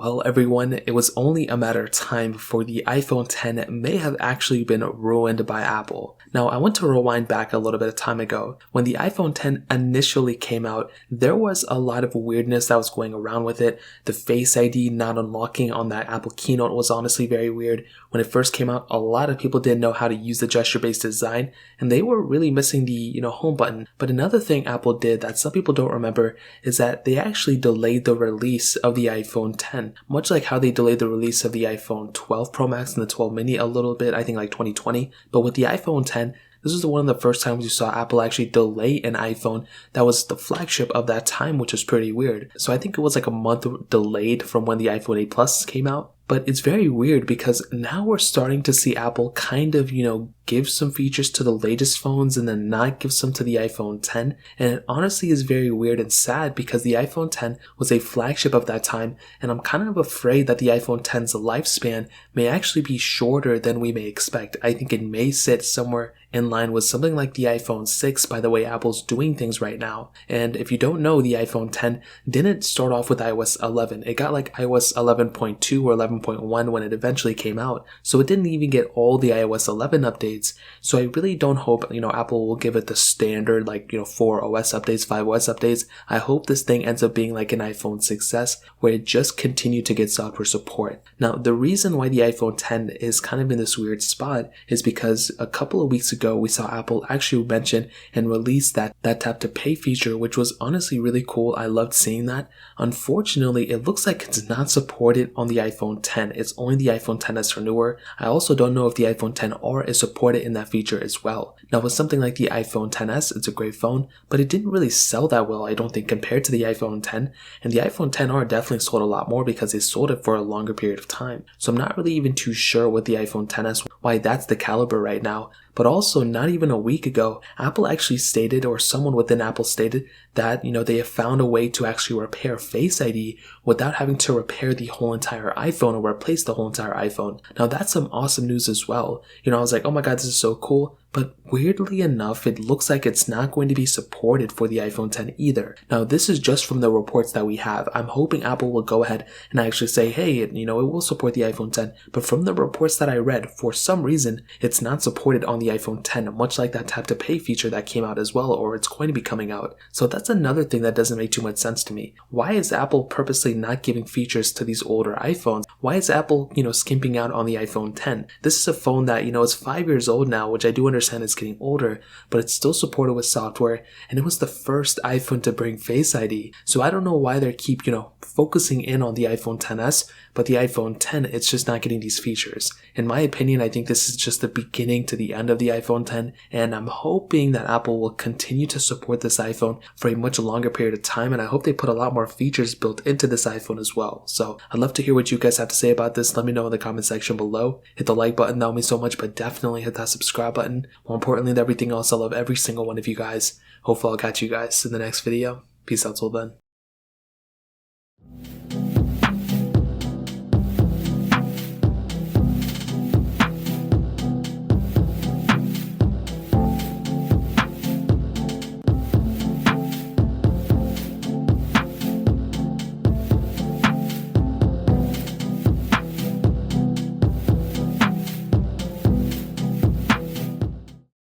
Well, everyone, it was only a matter of time before the iPhone X may have actually been ruined by Apple. Now, I want to rewind back a little bit of time ago. When the iPhone X initially came out, there was a lot of weirdness that was going around with it. The Face ID not unlocking on that Apple keynote was honestly very weird. When it first came out, a lot of people didn't know how to use the gesture-based design, and they were really missing the, home button. But another thing Apple did that some people don't remember is that they actually delayed the release of the iPhone X. Much like how they delayed the release of the iPhone 12 Pro Max and the 12 mini a little bit, I think like 2020. But with the iPhone X, this was one of the first times you saw Apple actually delay an iPhone that was the flagship of that time, which was pretty weird. So I think it was like a month delayed from when the iPhone 8 Plus came out. But it's very weird because now we're starting to see Apple kind of, give some features to the latest phones and then not give some to the iPhone X. And it honestly is very weird and sad because the iPhone X was a flagship of that time, and I'm kind of afraid that the iPhone X's lifespan may actually be shorter than we may expect. I think it may sit somewhere in line with something like the iPhone 6 by the way Apple's doing things right now. And if you don't know, the iPhone X didn't start off with iOS 11. It got like iOS 11.2 or 11.1 when it eventually came out. So it didn't even get all the iOS 11 updates. So I really don't hope, Apple will give it the standard, 4 OS updates, 5 OS updates. I hope this thing ends up being like an iPhone success where it just continued to get software support. Now, the reason why the iPhone X is kind of in this weird spot is because a couple of weeks ago, we saw Apple actually mention and release that tap to pay feature, which was honestly really cool. I loved seeing that. Unfortunately, it looks like it's not supported on the iPhone X. It's only the iPhone XS or newer. I also don't know if the iPhone XR is supported in that feature as well. Now, with something like the iPhone XS, it's a great phone, but it didn't really sell that well, I don't think, compared to the iPhone X. And the iPhone XR definitely sold a lot more because they sold it for a longer period of time. So I'm not really even too sure with the iPhone XS why that's the caliber right now. But also, not even a week ago, Apple actually stated, or someone within Apple stated, that, they have found a way to actually repair Face ID without having to repair the whole entire iPhone or replace the whole entire iPhone. Now, that's some awesome news as well. I was like, oh my god, this is so cool. But weirdly enough, it looks like it's not going to be supported for the iPhone X either. Now, this is just from the reports that we have. I'm hoping Apple will go ahead and actually say, hey, it will support the iPhone X. But from the reports that I read, for some reason, it's not supported on the iPhone X, much like that tap to pay feature that came out as well, or it's going to be coming out. So that's another thing that doesn't make too much sense to me. Why is Apple purposely not giving features to these older iPhones? Why is Apple, skimping out on the iPhone X? This is a phone that, is 5 years old now, which I do understand it's getting older, but it's still supported with software, and it was the first iPhone to bring Face ID. So I don't know why they keep, focusing in on the iPhone XS, but the iPhone X, it's just not getting these features. In my opinion, I think this is just the beginning to the end of the iPhone X, and I'm hoping that Apple will continue to support this iPhone for a much longer period of time, and I hope they put a lot more features built into this iPhone as well. So I'd love to hear what you guys have to say about this. Let me know in the comment section below. Hit the like button, that would mean so much, but definitely hit that subscribe button. More importantly than everything else, I love every single one of you guys. Hopefully I'll catch you guys in the next video. Peace out till then.